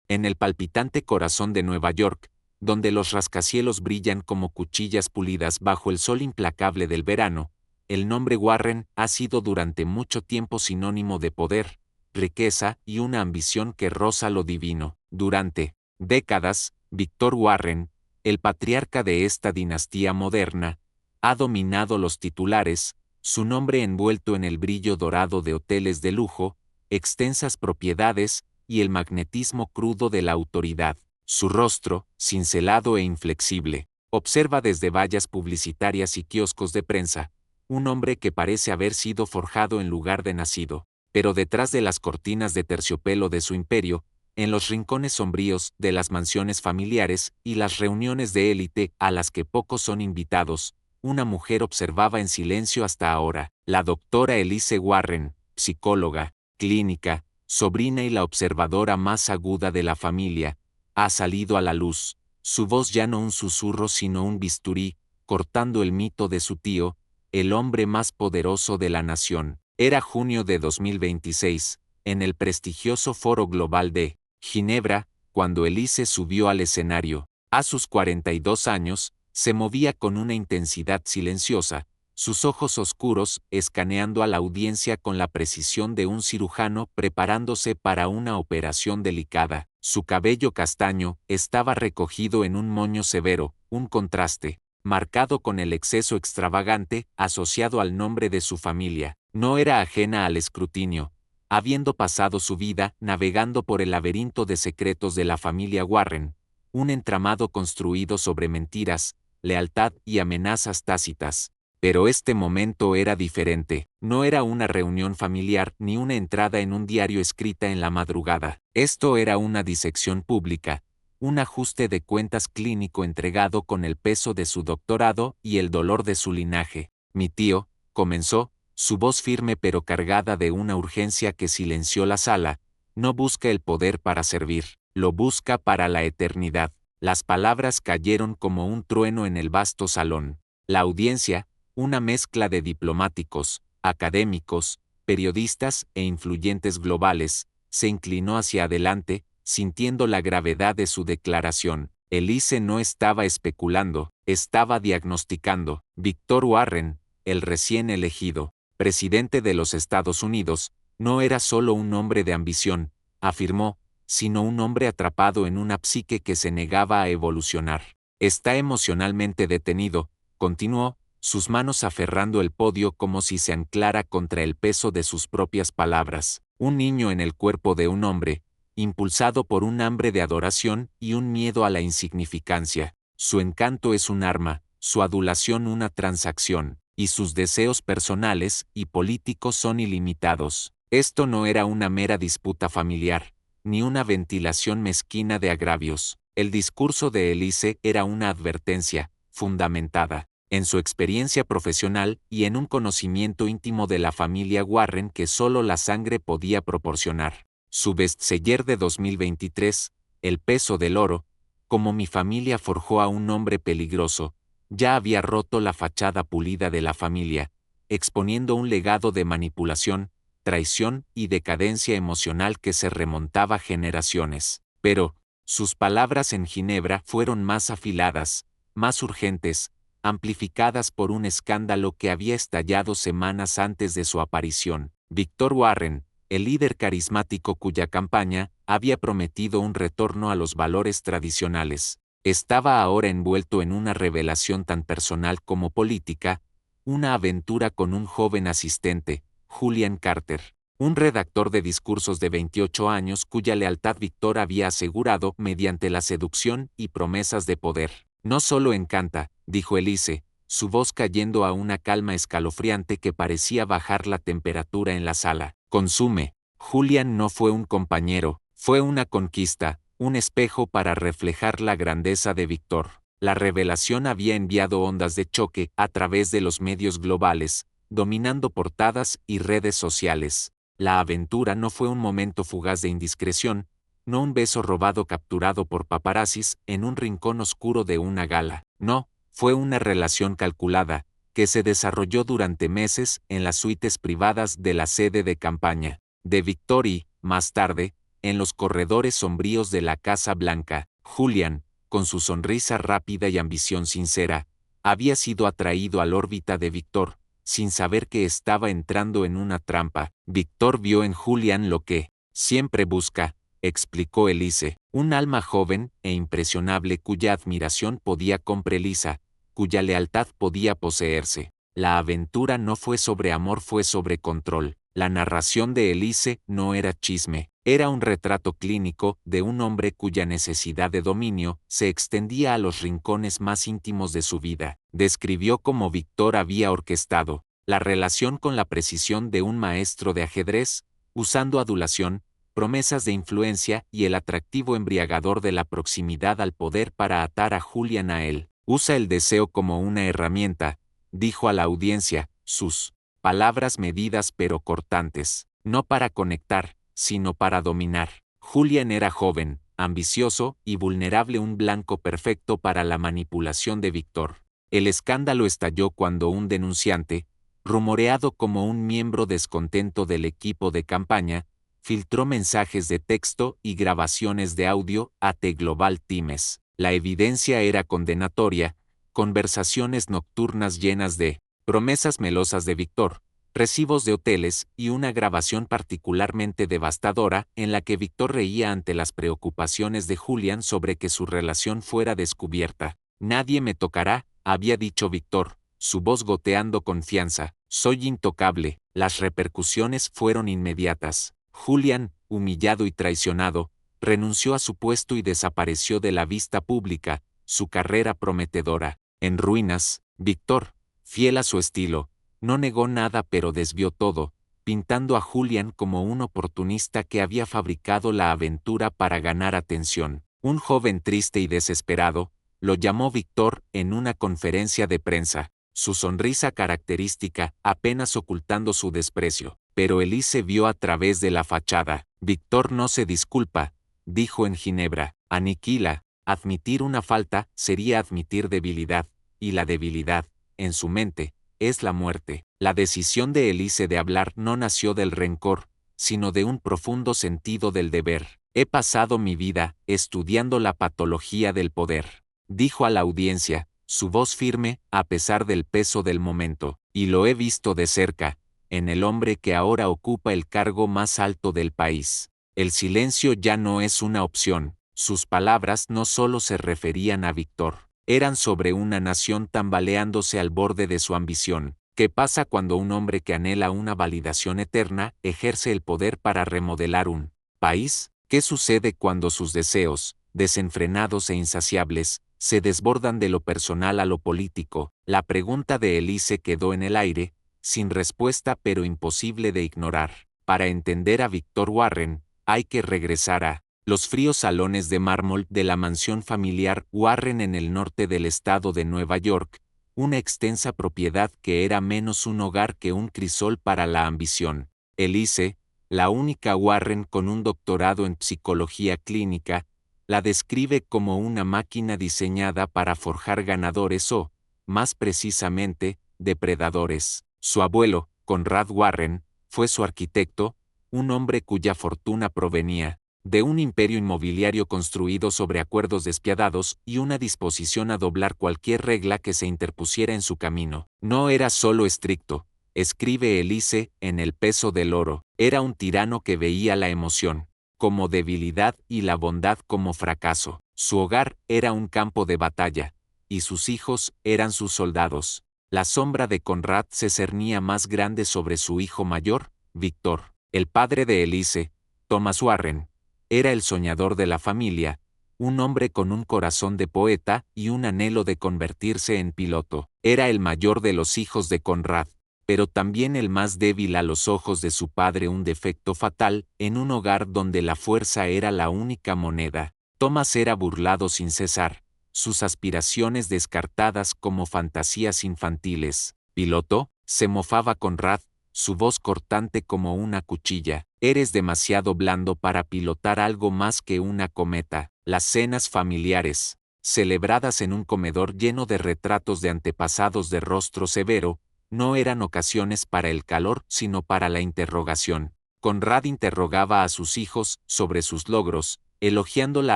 En el palpitante corazón de Nueva York, donde los rascacielos brillan como cuchillas pulidas bajo el sol implacable del verano, el nombre Warren ha sido durante mucho tiempo sinónimo de poder, riqueza y una ambición que roza lo divino. Durante décadas, Víctor Warren, el patriarca de esta dinastía moderna, ha dominado los titulares, su nombre envuelto en el brillo dorado de hoteles de lujo, extensas propiedades y el magnetismo crudo de la autoridad. Su rostro, cincelado e inflexible, observa desde vallas publicitarias y kioscos de prensa, un hombre que parece haber sido forjado en lugar de nacido, pero detrás de las cortinas de terciopelo de su imperio, en los rincones sombríos de las mansiones familiares y las reuniones de élite a las que pocos son invitados, una mujer observaba en silencio hasta ahora, la doctora Elise Warren, psicóloga, clínica, sobrina y la observadora más aguda de la familia, ha salido a la luz, su voz ya no un susurro sino un bisturí, cortando el mito de su tío, el hombre más poderoso de la nación. Era junio de 2026, en el prestigioso Foro Global de Ginebra, cuando Elise subió al escenario. A sus 42 años, se movía con una intensidad silenciosa, sus ojos oscuros escaneando a la audiencia con la precisión de un cirujano preparándose para una operación delicada. Su cabello castaño estaba recogido en un moño severo, un contraste, marcado con el exceso extravagante asociado al nombre de su familia. No era ajena al escrutinio, habiendo pasado su vida navegando por el laberinto de secretos de la familia Warren, un entramado construido sobre mentiras, lealtad y amenazas tácitas. Pero este momento era diferente, no era una reunión familiar ni una entrada en un diario escrita en la madrugada. Esto era una disección pública, un ajuste de cuentas clínico entregado con el peso de su doctorado y el dolor de su linaje. Mi tío, comenzó, su voz firme pero cargada de una urgencia que silenció la sala, no busca el poder para servir, lo busca para la eternidad. Las palabras cayeron como un trueno en el vasto salón. La audiencia, una mezcla de diplomáticos, académicos, periodistas e influyentes globales, se inclinó hacia adelante, sintiendo la gravedad de su declaración. Elise no estaba especulando, estaba diagnosticando. Víctor Warren, el recién elegido presidente de los Estados Unidos, no era solo un hombre de ambición, afirmó, sino un hombre atrapado en una psique que se negaba a evolucionar. Está emocionalmente detenido, continuó, sus manos aferrando el podio como si se anclara contra el peso de sus propias palabras. Un niño en el cuerpo de un hombre, impulsado por un hambre de adoración y un miedo a la insignificancia. Su encanto es un arma, su adulación una transacción, y sus deseos personales y políticos son ilimitados. Esto no era una mera disputa familiar, ni una ventilación mezquina de agravios. El discurso de Elise era una advertencia, fundamentada en su experiencia profesional y en un conocimiento íntimo de la familia Warren que solo la sangre podía proporcionar. Su bestseller de 2023, El peso del oro, como mi familia forjó a un hombre peligroso, ya había roto la fachada pulida de la familia, exponiendo un legado de manipulación, traición y decadencia emocional que se remontaba generaciones. Pero, sus palabras en Ginebra fueron más afiladas, más urgentes, amplificadas por un escándalo que había estallado semanas antes de su aparición. Víctor Warren, el líder carismático cuya campaña había prometido un retorno a los valores tradicionales, estaba ahora envuelto en una revelación tan personal como política, una aventura con un joven asistente, Julian Carter, un redactor de discursos de 28 años cuya lealtad Víctor había asegurado mediante la seducción y promesas de poder. No solo encanta, dijo Elise, su voz cayendo a una calma escalofriante que parecía bajar la temperatura en la sala. Consume. Julian no fue un compañero, fue una conquista, un espejo para reflejar la grandeza de Víctor. La revelación había enviado ondas de choque a través de los medios globales, dominando portadas y redes sociales. La aventura no fue un momento fugaz de indiscreción, no un beso robado capturado por paparazzis en un rincón oscuro de una gala. No, fue una relación calculada, que se desarrolló durante meses en las suites privadas de la sede de campaña de Víctor y, más tarde, en los corredores sombríos de la Casa Blanca, Julian, con su sonrisa rápida y ambición sincera, había sido atraído al órbita de Víctor, sin saber que estaba entrando en una trampa. Víctor vio en Julian lo que siempre busca, explicó Elise, un alma joven e impresionable cuya admiración podía comprarse, cuya lealtad podía poseerse. La aventura no fue sobre amor, fue sobre control. La narración de Elise no era chisme, era un retrato clínico de un hombre cuya necesidad de dominio se extendía a los rincones más íntimos de su vida. Describió cómo Víctor había orquestado la relación con la precisión de un maestro de ajedrez, usando adulación, promesas de influencia y el atractivo embriagador de la proximidad al poder para atar a Julian a él. Usa el deseo como una herramienta, dijo a la audiencia, sus palabras medidas pero cortantes, no para conectar, sino para dominar. Julian era joven, ambicioso y vulnerable, un blanco perfecto para la manipulación de Víctor. El escándalo estalló cuando un denunciante, rumoreado como un miembro descontento del equipo de campaña, filtró mensajes de texto y grabaciones de audio a The Global Times. La evidencia era condenatoria, conversaciones nocturnas llenas de promesas melosas de Víctor, recibos de hoteles y una grabación particularmente devastadora en la que Víctor reía ante las preocupaciones de Julian sobre que su relación fuera descubierta. Nadie me tocará, había dicho Víctor, su voz goteando confianza. Soy intocable. Las repercusiones fueron inmediatas. Julian, humillado y traicionado, renunció a su puesto y desapareció de la vista pública, su carrera prometedora en ruinas. Víctor, fiel a su estilo, no negó nada pero desvió todo, pintando a Julian como un oportunista que había fabricado la aventura para ganar atención. Un joven triste y desesperado, lo llamó Víctor en una conferencia de prensa, su sonrisa característica apenas ocultando su desprecio. Pero Elise vio a través de la fachada. Víctor no se disculpa, dijo en Ginebra, aniquila. Admitir una falta sería admitir debilidad, y la debilidad, en su mente, es la muerte. La decisión de Elise de hablar no nació del rencor, sino de un profundo sentido del deber. He pasado mi vida estudiando la patología del poder, dijo a la audiencia, su voz firme, a pesar del peso del momento, y lo he visto de cerca, en el hombre que ahora ocupa el cargo más alto del país. El silencio ya no es una opción. Sus palabras no solo se referían a Víctor, eran sobre una nación tambaleándose al borde de su ambición. ¿Qué pasa cuando un hombre que anhela una validación eterna ejerce el poder para remodelar un país? ¿Qué sucede cuando sus deseos, desenfrenados e insaciables, se desbordan de lo personal a lo político? La pregunta de Elise quedó en el aire, sin respuesta pero imposible de ignorar. Para entender a Víctor Warren, hay que regresar a los fríos salones de mármol de la mansión familiar Warren en el norte del estado de Nueva York, una extensa propiedad que era menos un hogar que un crisol para la ambición. Elise, la única Warren con un doctorado en psicología clínica, la describe como una máquina diseñada para forjar ganadores o, más precisamente, depredadores. Su abuelo, Conrad Warren, fue su arquitecto, un hombre cuya fortuna provenía de un imperio inmobiliario construido sobre acuerdos despiadados y una disposición a doblar cualquier regla que se interpusiera en su camino. No era solo estricto, escribe Elise en El peso del oro, era un tirano que veía la emoción como debilidad y la bondad como fracaso. Su hogar era un campo de batalla, y sus hijos eran sus soldados. La sombra de Conrad se cernía más grande sobre su hijo mayor, Víctor. El padre de Elise, Thomas Warren, era el soñador de la familia, un hombre con un corazón de poeta y un anhelo de convertirse en piloto. Era el mayor de los hijos de Conrad, pero también el más débil a los ojos de su padre, un defecto fatal en un hogar donde la fuerza era la única moneda. Thomas era burlado sin cesar, sus aspiraciones descartadas como fantasías infantiles. ¿Piloto?, se mofaba Conrad, su voz cortante como una cuchilla. Eres demasiado blando para pilotar algo más que una cometa. Las cenas familiares, celebradas en un comedor lleno de retratos de antepasados de rostro severo, no eran ocasiones para el calor, sino para la interrogación. Conrad interrogaba a sus hijos sobre sus logros, elogiando la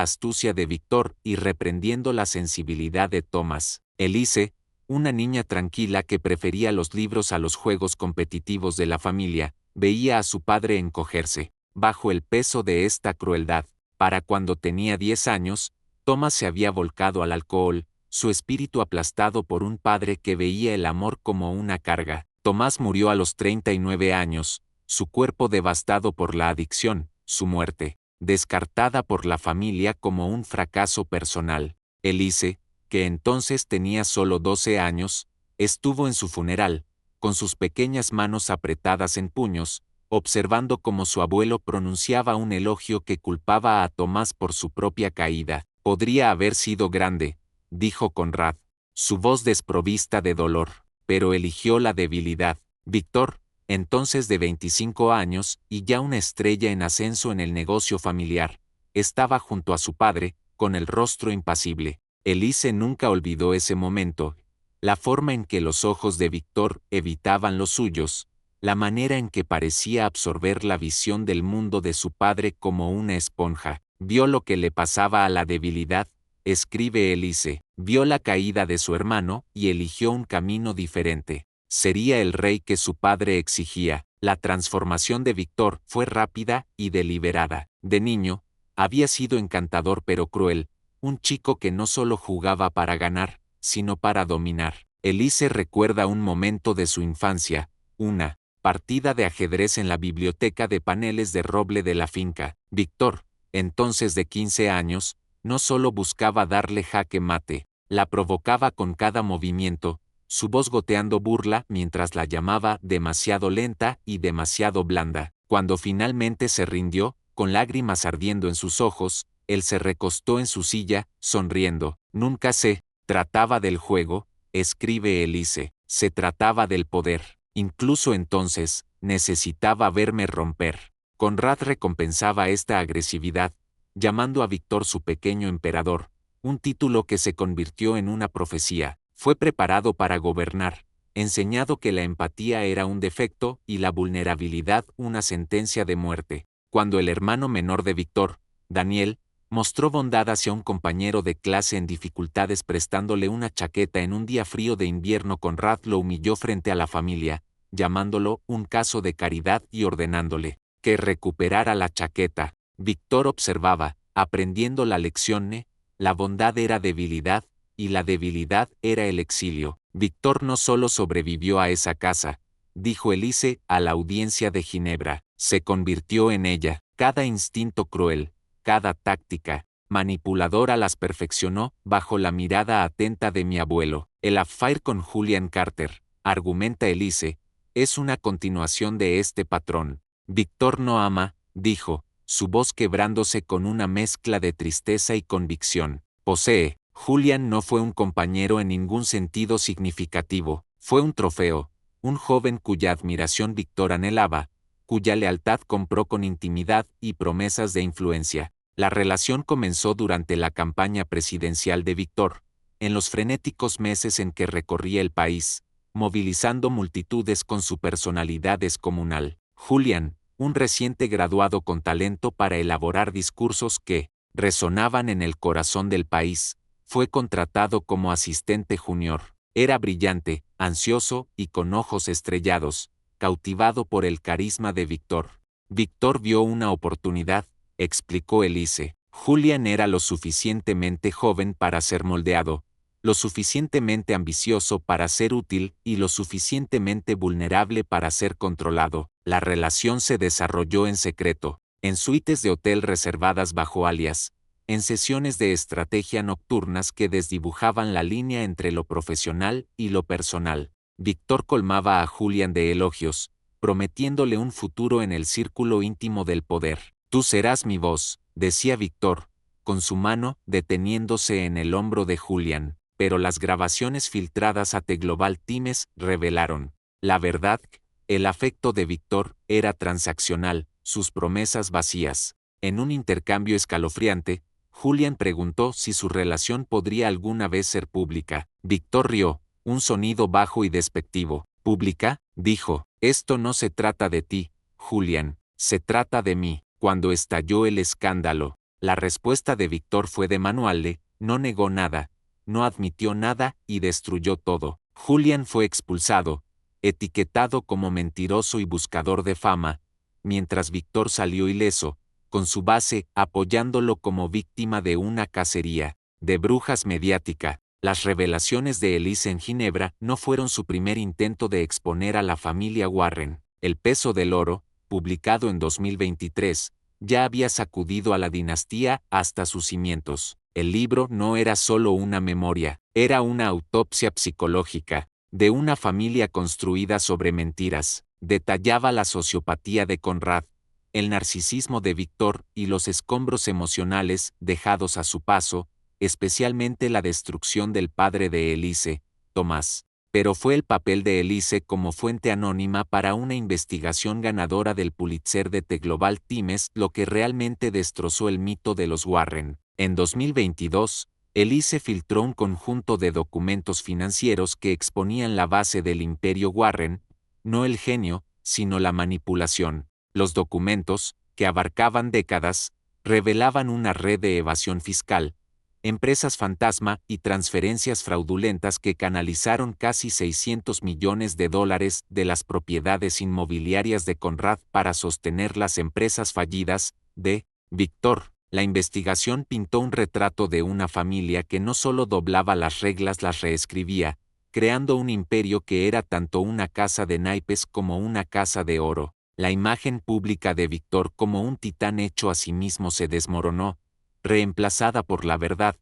astucia de Víctor y reprendiendo la sensibilidad de Thomas. Elise, una niña tranquila que prefería los libros a los juegos competitivos de la familia, veía a su padre encogerse, bajo el peso de esta crueldad. Para cuando tenía 10 años, Thomas se había volcado al alcohol, su espíritu aplastado por un padre que veía el amor como una carga. Tomás murió a los 39 años, su cuerpo devastado por la adicción, su muerte, descartada por la familia como un fracaso personal. Elise, que entonces tenía solo 12 años, estuvo en su funeral, con sus pequeñas manos apretadas en puños, observando cómo su abuelo pronunciaba un elogio que culpaba a Tomás por su propia caída. Podría haber sido grande, dijo Conrad, su voz desprovista de dolor, pero eligió la debilidad. Víctor, entonces de 25 años y ya una estrella en ascenso en el negocio familiar, estaba junto a su padre, con el rostro impasible. Elise nunca olvidó ese momento, la forma en que los ojos de Víctor evitaban los suyos, la manera en que parecía absorber la visión del mundo de su padre como una esponja. Vio lo que le pasaba a la debilidad, escribe Elise, vio la caída de su hermano y eligió un camino diferente. Sería el rey que su padre exigía. La transformación de Víctor fue rápida y deliberada. De niño, había sido encantador pero cruel, un chico que no solo jugaba para ganar, sino para dominar. Elise recuerda un momento de su infancia, una partida de ajedrez en la biblioteca de paneles de roble de la finca. Víctor, entonces de 15 años, no solo buscaba darle jaque mate, la provocaba con cada movimiento, su voz goteando burla mientras la llamaba demasiado lenta y demasiado blanda. Cuando finalmente se rindió, con lágrimas ardiendo en sus ojos, él se recostó en su silla, sonriendo. Nunca se trataba del juego, escribe Elise, se trataba del poder. Incluso entonces, necesitaba verme romper. Conrad recompensaba esta agresividad, llamando a Víctor su pequeño emperador, un título que se convirtió en una profecía. Fue preparado para gobernar, enseñado que la empatía era un defecto y la vulnerabilidad una sentencia de muerte. Cuando el hermano menor de Víctor, Daniel, mostró bondad hacia un compañero de clase en dificultades prestándole una chaqueta en un día frío de invierno, Conrad lo humilló frente a la familia, llamándolo un caso de caridad y ordenándole que recuperara la chaqueta. Víctor observaba, aprendiendo la lección, la bondad era debilidad, y la debilidad era el exilio. Víctor no solo sobrevivió a esa casa, dijo Elise a la audiencia de Ginebra, se convirtió en ella. Cada instinto cruel, cada táctica manipuladora las perfeccionó bajo la mirada atenta de mi abuelo. El affair con Julian Carter, argumenta Elise, es una continuación de este patrón. Víctor no ama, dijo, su voz quebrándose con una mezcla de tristeza y convicción. Posee. Julian no fue un compañero en ningún sentido significativo, fue un trofeo, un joven cuya admiración Víctor anhelaba, cuya lealtad compró con intimidad y promesas de influencia. La relación comenzó durante la campaña presidencial de Víctor, en los frenéticos meses en que recorría el país, movilizando multitudes con su personalidad descomunal. Julian, un reciente graduado con talento para elaborar discursos que resonaban en el corazón del país, fue contratado como asistente junior. Era brillante, ansioso y con ojos estrellados, cautivado por el carisma de Víctor. Víctor vio una oportunidad, explicó Elise. Julian era lo suficientemente joven para ser moldeado, lo suficientemente ambicioso para ser útil y lo suficientemente vulnerable para ser controlado. La relación se desarrolló en secreto, en suites de hotel reservadas bajo alias, en sesiones de estrategia nocturnas que desdibujaban la línea entre lo profesional y lo personal. Víctor colmaba a Julian de elogios, prometiéndole un futuro en el círculo íntimo del poder. Tú serás mi voz, decía Víctor, con su mano deteniéndose en el hombro de Julian, pero las grabaciones filtradas a The Global Times revelaron la verdad. El afecto de Víctor era transaccional, sus promesas vacías. En un intercambio escalofriante, Julian preguntó si su relación podría alguna vez ser pública. Víctor rió, un sonido bajo y despectivo. ¿Pública?, dijo. Esto no se trata de ti, Julian, Se trata de mí. Cuando estalló el escándalo, la respuesta de Víctor fue de manual, no negó nada, no admitió nada y destruyó todo. Julian fue expulsado, etiquetado como mentiroso y buscador de fama, mientras Víctor salió ileso, con su base apoyándolo como víctima de una cacería de brujas mediática. Las revelaciones de Elise en Ginebra no fueron su primer intento de exponer a la familia Warren. El peso del oro, publicado en 2023, ya había sacudido a la dinastía hasta sus cimientos. El libro no era solo una memoria, era una autopsia psicológica, de una familia construida sobre mentiras. Detallaba la sociopatía de Conrad, el narcisismo de Víctor y los escombros emocionales dejados a su paso, especialmente la destrucción del padre de Elise, Tomás. Pero fue el papel de Elise como fuente anónima para una investigación ganadora del Pulitzer de The Global Times lo que realmente destrozó el mito de los Warren. En 2022, Elise filtró un conjunto de documentos financieros que exponían la base del imperio Warren, no el genio, sino la manipulación. Los documentos, que abarcaban décadas, revelaban una red de evasión fiscal, empresas fantasma y transferencias fraudulentas que canalizaron casi $600 millones de las propiedades inmobiliarias de Conrad para sostener las empresas fallidas de Víctor. La investigación pintó un retrato de una familia que no solo doblaba las reglas, las reescribía, creando un imperio que era tanto una casa de naipes como una casa de oro. La imagen pública de Víctor como un titán hecho a sí mismo se desmoronó, reemplazada por la verdad.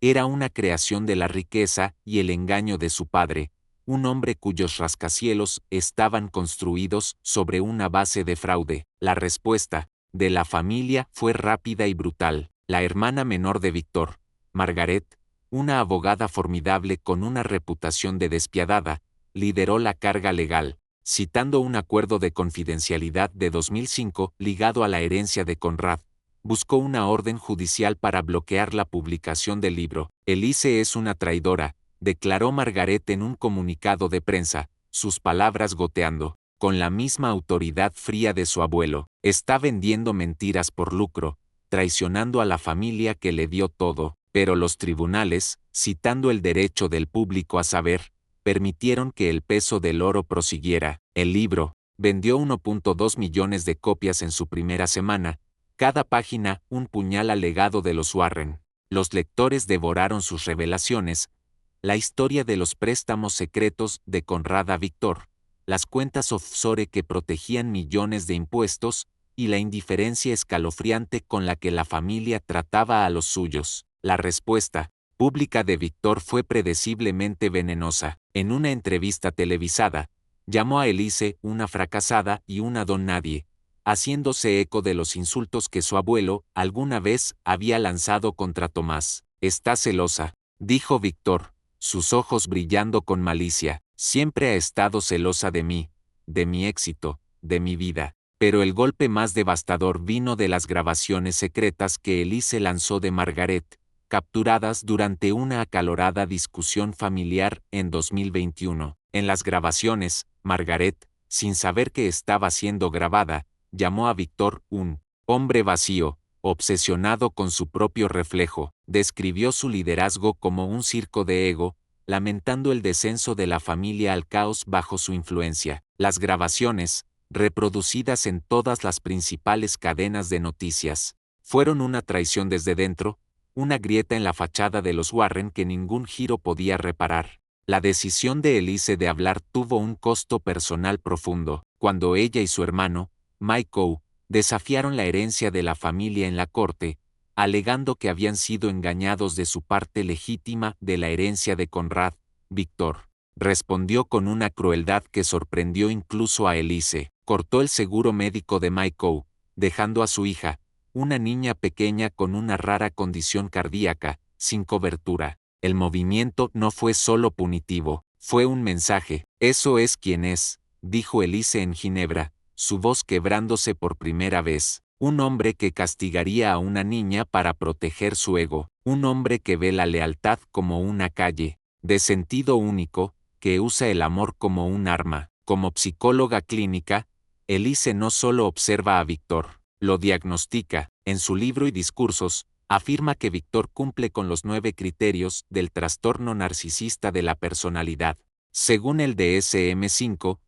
Era una creación de la riqueza y el engaño de su padre, un hombre cuyos rascacielos estaban construidos sobre una base de fraude. La respuesta de la familia fue rápida y brutal. La hermana menor de Víctor, Margaret, una abogada formidable con una reputación de despiadada, lideró la carga legal, citando un acuerdo de confidencialidad de 2005 ligado a la herencia de Conrad. Buscó una orden judicial para bloquear la publicación del libro. Elise es una traidora, declaró Margaret en un comunicado de prensa, sus palabras goteando, con la misma autoridad fría de su abuelo. Está vendiendo mentiras por lucro, traicionando a la familia que le dio todo, pero los tribunales, citando el derecho del público a saber, permitieron que el peso del oro prosiguiera. El libro vendió 1.2 millones de copias en su primera semana, cada página un puñal al legado de los Warren. Los lectores devoraron sus revelaciones, la historia de los préstamos secretos de Conrad a Víctor, las cuentas offshore que protegían millones de impuestos, y la indiferencia escalofriante con la que la familia trataba a los suyos. La respuesta pública de Víctor fue predeciblemente venenosa. En una entrevista televisada, llamó a Elise una fracasada y una don nadie, haciéndose eco de los insultos que su abuelo alguna vez había lanzado contra Tomás. «Está celosa», dijo Víctor, sus ojos brillando con malicia. «Siempre ha estado celosa de mí, de mi éxito, de mi vida». Pero el golpe más devastador vino de las grabaciones secretas que Elise lanzó de Margaret, capturadas durante una acalorada discusión familiar en 2021. En las grabaciones, Margaret, sin saber que estaba siendo grabada, llamó a Víctor un hombre vacío, obsesionado con su propio reflejo. Describió su liderazgo como un circo de ego, lamentando el descenso de la familia al caos bajo su influencia. Las grabaciones, reproducidas en todas las principales cadenas de noticias, fueron una traición desde dentro, una grieta en la fachada de los Warren que ningún giro podía reparar. La decisión de Elise de hablar tuvo un costo personal profundo. Cuando ella y su hermano, Michael, desafiaron la herencia de la familia en la corte, alegando que habían sido engañados de su parte legítima de la herencia de Conrad, Víctor respondió con una crueldad que sorprendió incluso a Elise. Cortó el seguro médico de Michael, dejando a su hija, una niña pequeña con una rara condición cardíaca, sin cobertura. El movimiento no fue solo punitivo, fue un mensaje. «Eso es quien es», dijo Elise en Ginebra, su voz quebrándose por primera vez. Un hombre que castigaría a una niña para proteger su ego. Un hombre que ve la lealtad como una calle, de sentido único, que usa el amor como un arma. Como psicóloga clínica, Elise no solo observa a Víctor, lo diagnostica. En su libro y discursos, afirma que Víctor cumple con los 9 criterios del trastorno narcisista de la personalidad. Según el DSM-5,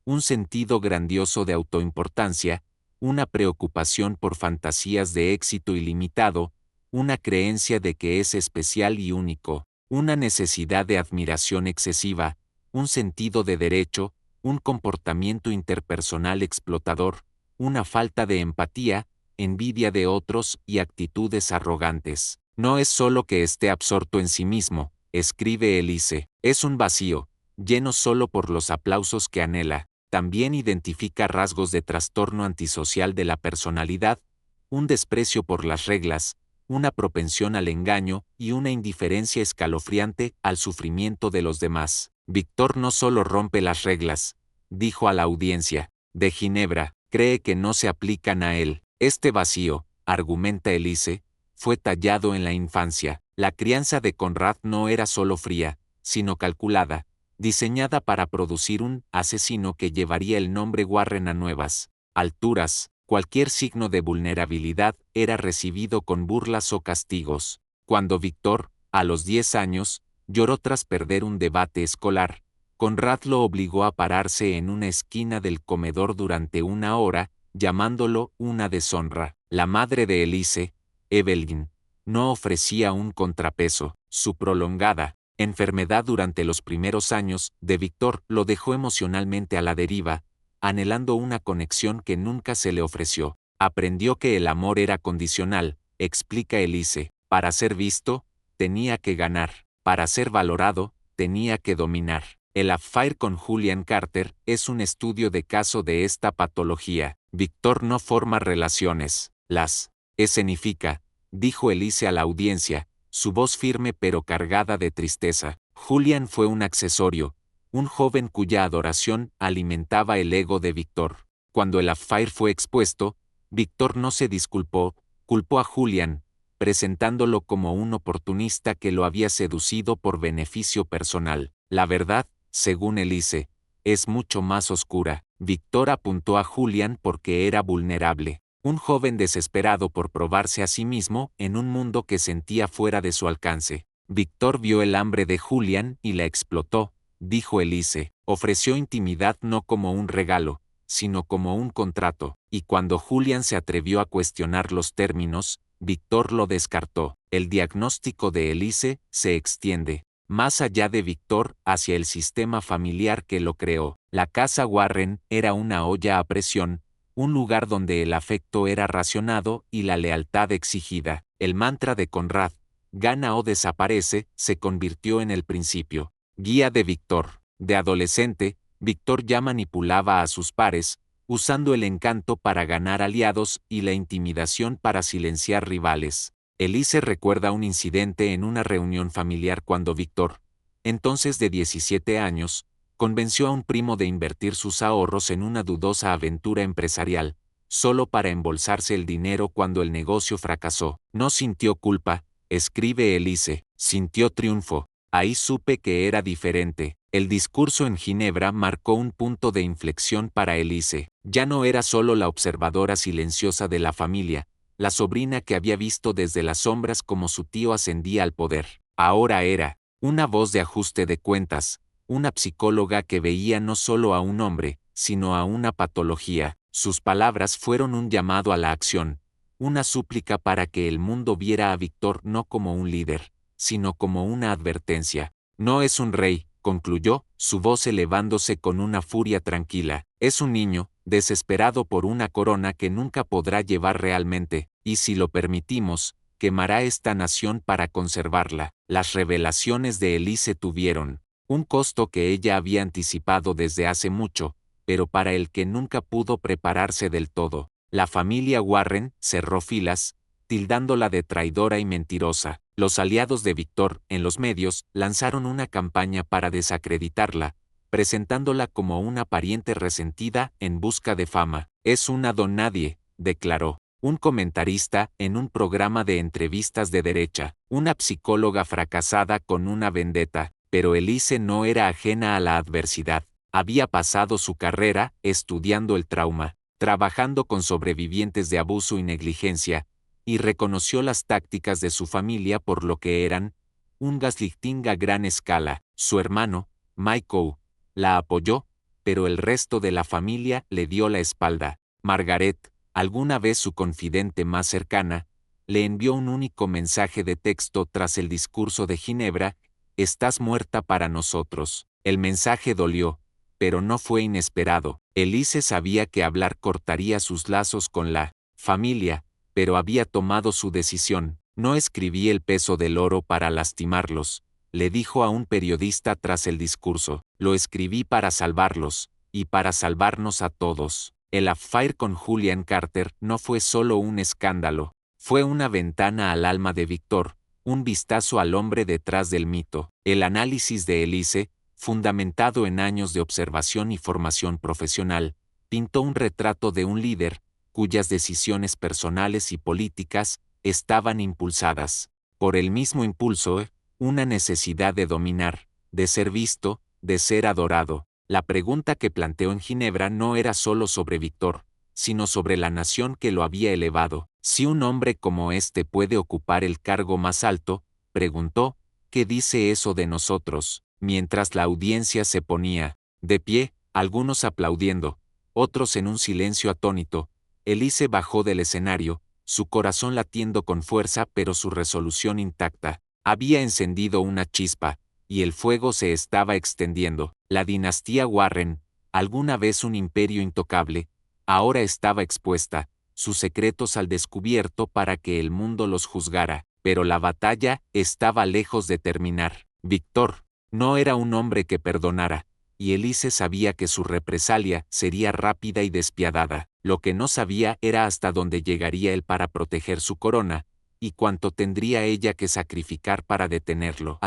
un sentido grandioso de autoimportancia, una preocupación por fantasías de éxito ilimitado, una creencia de que es especial y único, una necesidad de admiración excesiva, un sentido de derecho, un comportamiento interpersonal explotador, una falta de empatía, envidia de otros y actitudes arrogantes. No es solo que esté absorto en sí mismo, escribe Elise, es un vacío, lleno solo por los aplausos que anhela. También identifica rasgos de trastorno antisocial de la personalidad, un desprecio por las reglas, una propensión al engaño y una indiferencia escalofriante al sufrimiento de los demás. Víctor no solo rompe las reglas, dijo a la audiencia de Ginebra, cree que no se aplican a él. Este vacío, argumenta Elise, fue tallado en la infancia. La crianza de Conrad no era solo fría, sino calculada, diseñada para producir un asesino que llevaría el nombre Warren a nuevas alturas. Cualquier signo de vulnerabilidad era recibido con burlas o castigos. Cuando Víctor, a los 10 años, lloró tras perder un debate escolar, Conrad lo obligó a pararse en una esquina del comedor durante 1 hora, llamándolo una deshonra. La madre de Elise, Evelyn, no ofrecía un contrapeso. Su prolongada enfermedad durante los primeros años de Víctor lo dejó emocionalmente a la deriva, anhelando una conexión que nunca se le ofreció. Aprendió que el amor era condicional, explica Elise. Para ser visto, tenía que ganar. Para ser valorado, tenía que dominar. El affair con Julian Carter es un estudio de caso de esta patología. Víctor no forma relaciones, las escenifica, dijo Elise a la audiencia, su voz firme pero cargada de tristeza. Julian fue un accesorio, un joven cuya adoración alimentaba el ego de Víctor. Cuando el affair fue expuesto, Víctor no se disculpó, culpó a Julian, presentándolo como un oportunista que lo había seducido por beneficio personal. La verdad, según Elise, es mucho más oscura. Víctor apuntó a Julian porque era vulnerable, un joven desesperado por probarse a sí mismo en un mundo que sentía fuera de su alcance. Víctor vio el hambre de Julian y la explotó, dijo Elise. Ofreció intimidad no como un regalo, sino como un contrato, y cuando Julian se atrevió a cuestionar los términos, Víctor lo descartó. El diagnóstico de Elise se extiende más allá de Víctor hacia el sistema familiar que lo creó. La casa Warren era una olla a presión, un lugar donde el afecto era racionado y la lealtad exigida. El mantra de Conrad, gana o desaparece, se convirtió en el principio guía de Víctor. De adolescente, Víctor ya manipulaba a sus pares, usando el encanto para ganar aliados y la intimidación para silenciar rivales. Elise recuerda un incidente en una reunión familiar cuando Víctor, entonces de 17 años, convenció a un primo de invertir sus ahorros en una dudosa aventura empresarial, solo para embolsarse el dinero cuando el negocio fracasó. No sintió culpa, escribe Elise, sintió triunfo. Ahí supe que era diferente. El discurso en Ginebra marcó un punto de inflexión para Elise. Ya no era solo la observadora silenciosa de la familia, la sobrina que había visto desde las sombras cómo su tío ascendía al poder. Ahora era una voz de ajuste de cuentas, una psicóloga que veía no solo a un hombre, sino a una patología. Sus palabras fueron un llamado a la acción, una súplica para que el mundo viera a Víctor no como un líder, sino como una advertencia. No es un rey, concluyó, su voz elevándose con una furia tranquila. Es un niño, desesperado por una corona que nunca podrá llevar realmente, y si lo permitimos, quemará esta nación para conservarla. Las revelaciones de Elise tuvieron un costo que ella había anticipado desde hace mucho, pero para el que nunca pudo prepararse del todo. La familia Warren cerró filas, tildándola de traidora y mentirosa. Los aliados de Víctor, en los medios, lanzaron una campaña para desacreditarla, presentándola como una pariente resentida en busca de fama. Es una don nadie, declaró un comentarista en un programa de entrevistas de derecha, una psicóloga fracasada con una vendetta. Pero Elise no era ajena a la adversidad. Había pasado su carrera estudiando el trauma, trabajando con sobrevivientes de abuso y negligencia, y reconoció las tácticas de su familia por lo que eran: un gaslighting a gran escala. Su hermano, Michael, la apoyó, pero el resto de la familia le dio la espalda. Margaret, alguna vez su confidente más cercana, le envió un único mensaje de texto tras el discurso de Ginebra: «Estás muerta para nosotros». El mensaje dolió, pero no fue inesperado. Elise sabía que hablar cortaría sus lazos con la familia, pero había tomado su decisión. «No escribí el peso del oro para lastimarlos», le dijo a un periodista tras el discurso. «Lo escribí para salvarlos, y para salvarnos a todos». El affair con Julian Carter no fue solo un escándalo, fue una ventana al alma de Victor, un vistazo al hombre detrás del mito. El análisis de Elise, fundamentado en años de observación y formación profesional, pintó un retrato de un líder cuyas decisiones personales y políticas estaban impulsadas por el mismo impulso, una necesidad de dominar, de ser visto, de ser adorado. La pregunta que planteó en Ginebra no era solo sobre Victor, sino sobre la nación que lo había elevado. Si un hombre como este puede ocupar el cargo más alto, preguntó, ¿qué dice eso de nosotros? Mientras la audiencia se ponía de pie, algunos aplaudiendo, otros en un silencio atónito, Elise bajó del escenario, su corazón latiendo con fuerza pero su resolución intacta. Había encendido una chispa, y el fuego se estaba extendiendo. La dinastía Warren, alguna vez un imperio intocable, ahora estaba expuesta, sus secretos al descubierto para que el mundo los juzgara, pero la batalla estaba lejos de terminar. Victor no era un hombre que perdonara, y Elise sabía que su represalia sería rápida y despiadada. Lo que no sabía era hasta dónde llegaría él para proteger su corona, y cuánto tendría ella que sacrificar para detenerlo.